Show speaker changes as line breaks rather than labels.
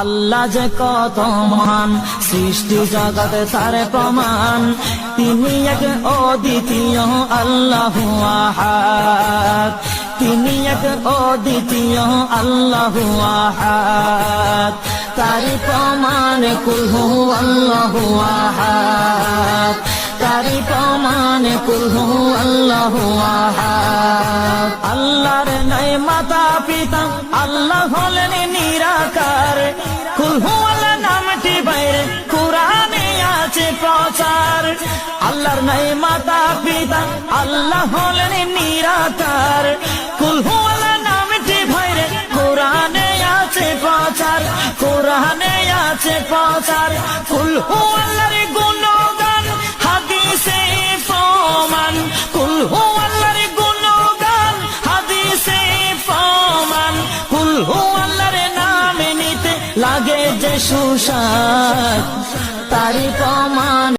আল্লাহ যে কত মহান, সৃষ্টি জগতে তার প্রমাণ। তিনি এক অদ্বিতীয় আল্লাহু আহাদ, তিনি এক অদ্বিতীয় আল্লাহু আহাদ। তারি প্রমাণ কুল হু আল্লাহু আহাদ, তারি প্রমাণ কুল হু আল্লাহু আহাদ। আল্লাহর নাই মাতা পিতা, আল্লাহ হলেন নিরাকার। কুল হু আল্লাহ নামটি বাইরে কুরআনে আছে প্রচার। আল্লাহর নাই মাতা পিতা, আল্লাহ হলেন নিরাকার। কুল হু আল্লাহ নামটি বাইরে কুরআনে আছে প্রচার, কুরআনে আছে প্রচার। কুল হু আল্লাহর গুণগান হাদিসে প্রমাণ, কুল হু আল্লাহর গুণগান হাদিসে প্রমাণ। কুল হু আল্লাহর নাম নিতে লাগে যে সুস্বাদ, তারি প্রমাণ।